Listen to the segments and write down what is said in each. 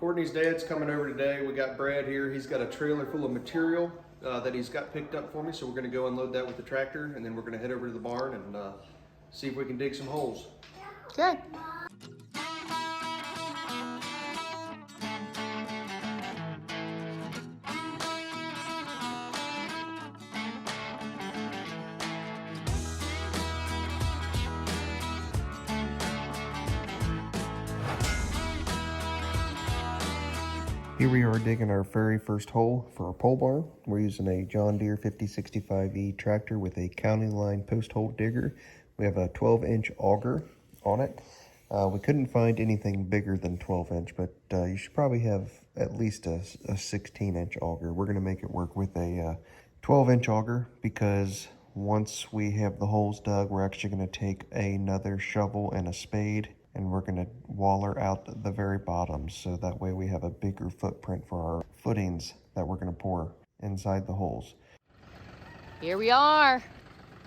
Courtney's dad's coming over today. We got Brad here. He's got a trailer full of material that he's got picked up for me. So we're going to go unload that with the tractor, and then we're going to head over to the barn and see if we can dig some holes. Okay. Here we are digging our very first hole for our pole barn. We're using a John Deere 5065E tractor with a county line post hole digger. We have a 12-inch auger on it. We couldn't find anything bigger than 12-inch, but you should probably have at least a 16-inch auger. We're going to make it work with a 12-inch auger because once we have the holes dug, we're actually going to take another shovel and a spade and we're going to waller out the very bottom, so that way we have a bigger footprint for our footings that we're going to pour inside the holes. Here we are.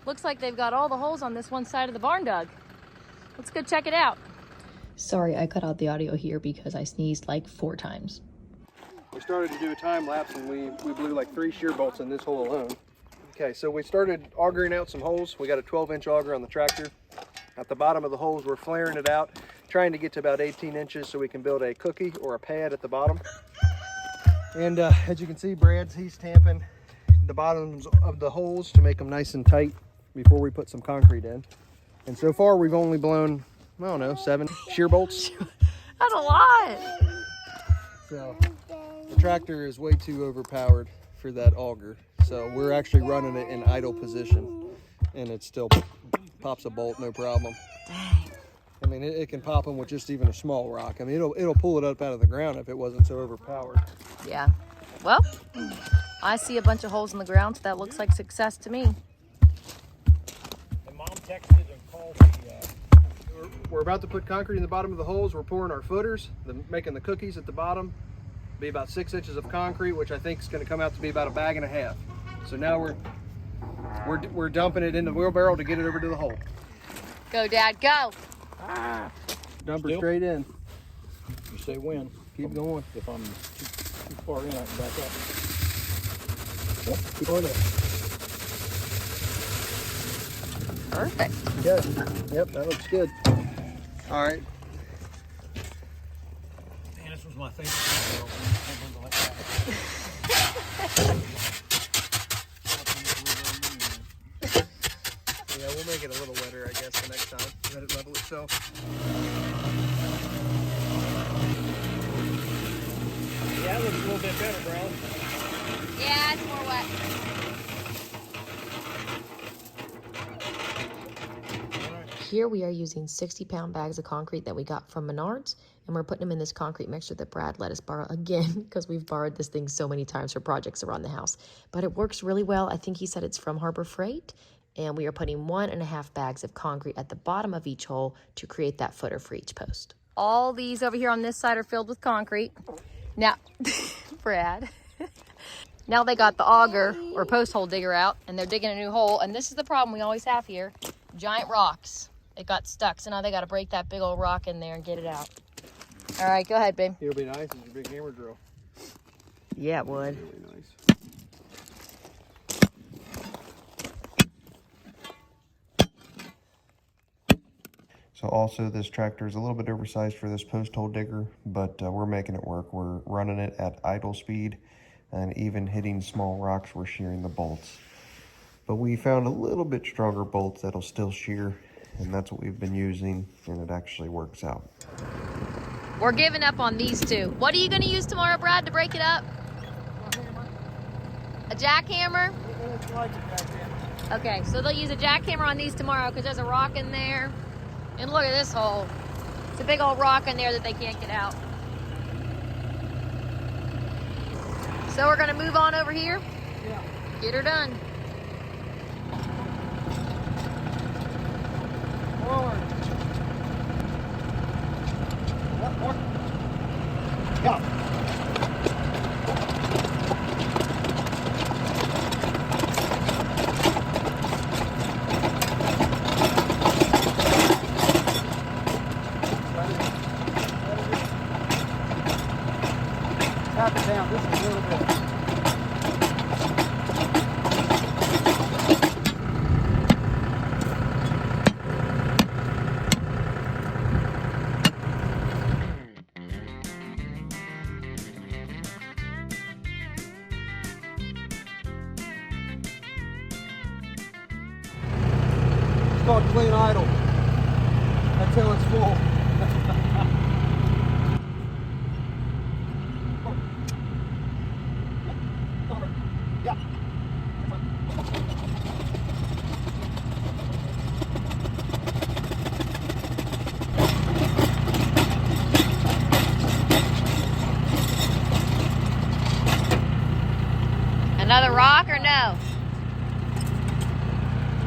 Looks like they've got all the holes on this one side of the barn dug. Let's go check it out. Sorry, I cut out the audio here because I sneezed like 4 times. We started to do a time lapse and we blew like 3 shear bolts in this hole alone. Okay, so we started augering out some holes. We got a 12-inch auger on the tractor. At the bottom of the holes, we're flaring it out, trying to get to about 18 inches so we can build a cookie or a pad at the bottom. And as you can see, he's tamping the bottoms of the holes to make them nice and tight before we put some concrete in. And so far, we've only blown, I don't know, 7 shear bolts. That's a lot. So the tractor is way too overpowered for that auger. So we're actually running it in idle position, and it still pops a bolt, no problem. Dang. I mean, it can pop them with just even a small rock. I mean, it'll pull it up out of the ground if it wasn't so overpowered. Yeah. Well, I see a bunch of holes in the ground, so that looks like success to me. And Mom texted and called me. We're about to put concrete in the bottom of the holes. We're pouring our footers, making the cookies at the bottom. Be about 6 inches of concrete, which I think is going to come out to be about 1.5 bags. So now we're dumping it in the wheelbarrow to get it over to the hole. Go, Dad, go. Dump her straight in. You say when? Keep going. If I'm too far in, I can back up. Yep, keep on there. Perfect. Good. Yep, that looks good. All right. Man, this was my favorite. Yeah, we'll make it a little wetter, I guess, the next time. Let it level itself. Yeah, it looks a little bit better, Brown. Yeah, it's more wet. Here we are using 60-pound bags of concrete that we got from Menards, and we're putting them in this concrete mixture that Brad let us borrow again because we've borrowed this thing so many times for projects around the house. But it works really well. I think he said it's from Harbor Freight, and we are putting 1.5 bags of concrete at the bottom of each hole to create that footer for each post. All these over here on this side are filled with concrete. Now, Brad, now they got the auger or post hole digger out, and they're digging a new hole. And this is the problem we always have here. Giant rocks. It got stuck, so now they got to break that big old rock in there and get it out. All right, go ahead, babe. It'll be nice. It's a big hammer drill. Yeah, it would. Really nice. So also this tractor is a little bit oversized for this post hole digger, but we're making it work. We're running it at idle speed, and even hitting small rocks, we're shearing the bolts. But we found a little bit stronger bolts that'll still shear, and that's what we've been using, and it actually works out. We're giving up on these two. What are you going to use tomorrow, Brad, to break it up? A jackhammer? Okay, so they'll use a jackhammer on these tomorrow because there's a rock in there. And look at this hole. It's a big old rock in there that they can't get out. So we're going to move on over here. Yeah. Get her done. Forward. More. Yeah. drop it down just a little bit. It's called clean idle until it's full. Yeah. Another rock or no?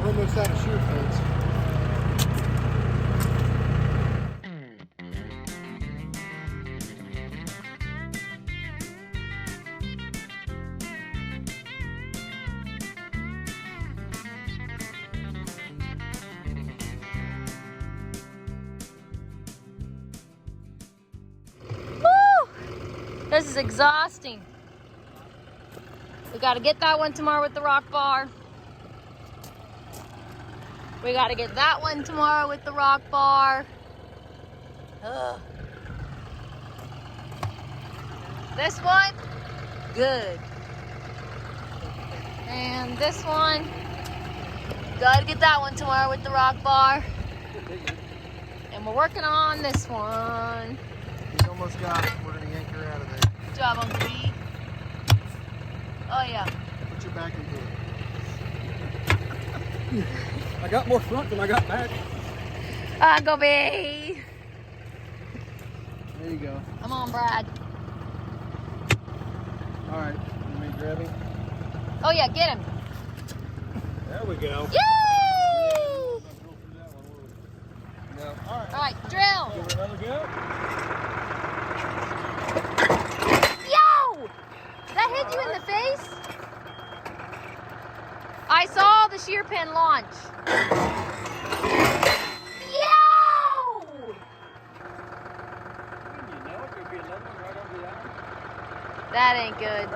We're almost out of shear pins. This is exhausting. We got to get that one tomorrow with the rock bar. We got to get that one tomorrow with the rock bar. Ugh. This one, good. And this one, got to get that one tomorrow with the rock bar. And we're working on this one. He's almost got it. We're going to yank her out of there. Good job, Uncle B. Oh, yeah. Put your back into it. I got more front than I got back. Uncle B. There you go. Come on, Brad. All right. You may grab him. Oh, yeah, get him. There we go. Yay! No. All right. All right, drill. Give it another go. Yo! That hit you in the face? I saw the shear pin launch. Yo! That ain't good.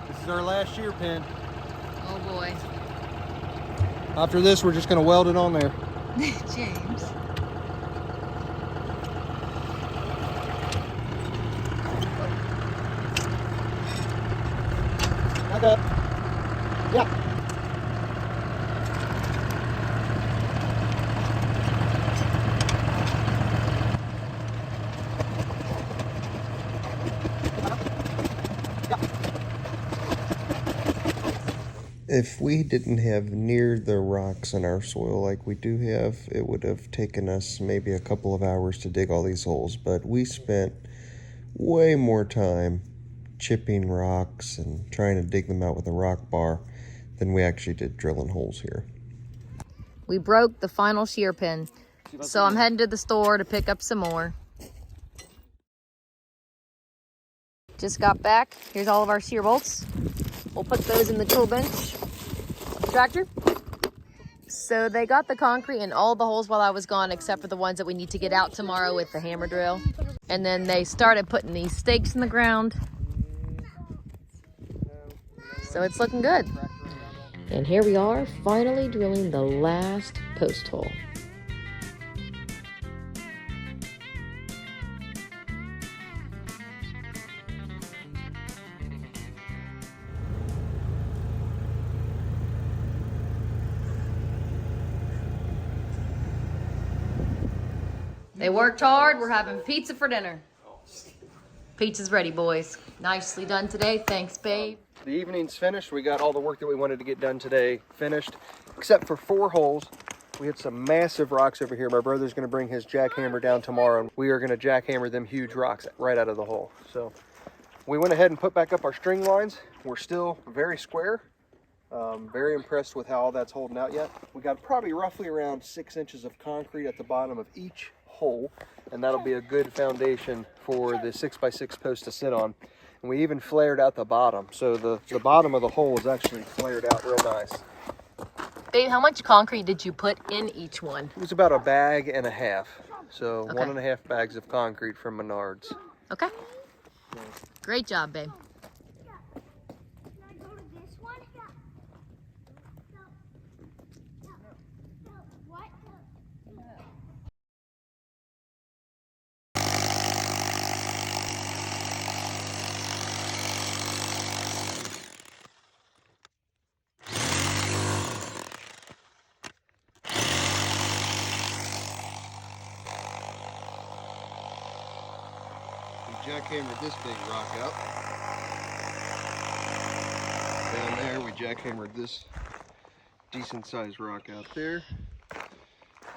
This is our last shear pin. Oh boy. After this, we're just going to weld it on there. James. Back up. Yeah. If we didn't have near the rocks in our soil like we do have, it would have taken us maybe a couple of hours to dig all these holes, but we spent way more time chipping rocks and trying to dig them out with a rock bar than we actually did drilling holes here. We broke the final shear pin, so I'm heading to the store to pick up some more. Just got back. Here's all of our shear bolts. We'll put those in the tool bench tractor. So they got the concrete in all the holes while I was gone, except for the ones that we need to get out tomorrow with the hammer drill. And then they started putting these stakes in the ground. So it's looking good. And here we are, finally drilling the last post hole. They worked hard. We're having pizza for dinner. Pizza's ready, boys. Nicely done today. Thanks, babe. The evening's finished. We got all the work that we wanted to get done today finished, except for 4 holes. We had some massive rocks over here. My brother's going to bring his jackhammer down tomorrow, and we are going to jackhammer them huge rocks right out of the hole. So we went ahead and put back up our string lines. We're still very square. Very impressed with how all that's holding out yet. We got probably roughly around 6 inches of concrete at the bottom of each hole, and that'll be a good foundation for the 6x6 post to sit on. And we even flared out the bottom, so the bottom of the hole is actually flared out real nice. Babe, how much concrete did you put in each one? It was about a bag and a half. So Okay. 1.5 bags of concrete from Menards. Okay. Great job, babe. We jackhammered this big rock up. Down there, we jackhammered this decent sized rock out there.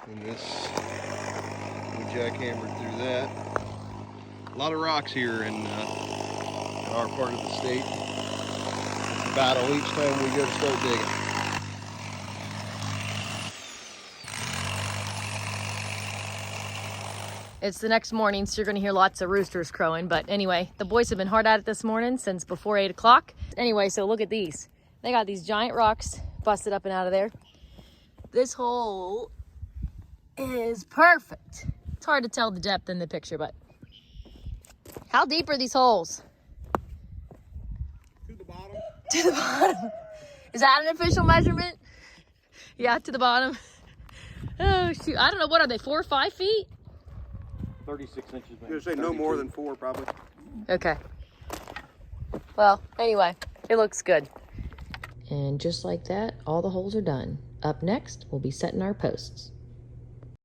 And this, we jackhammered through that. A lot of rocks here in our part of the state. It's a battle each time we go to start digging. It's the next morning, so you're gonna hear lots of roosters crowing. But anyway, the boys have been hard at it this morning since before 8 o'clock. Anyway, so look at these. They got these giant rocks busted up and out of there. This hole is perfect. It's hard to tell the depth in the picture, but how deep are these holes? To the bottom. To the bottom. Is that an official measurement? Yeah, to the bottom. Oh shoot, I don't know, what are they, 4 or 5 feet? 36 inches. I was gonna say no more than 4 probably. Okay. Well, anyway, it looks good. And just like that, all the holes are done. Up next, we'll be setting our posts.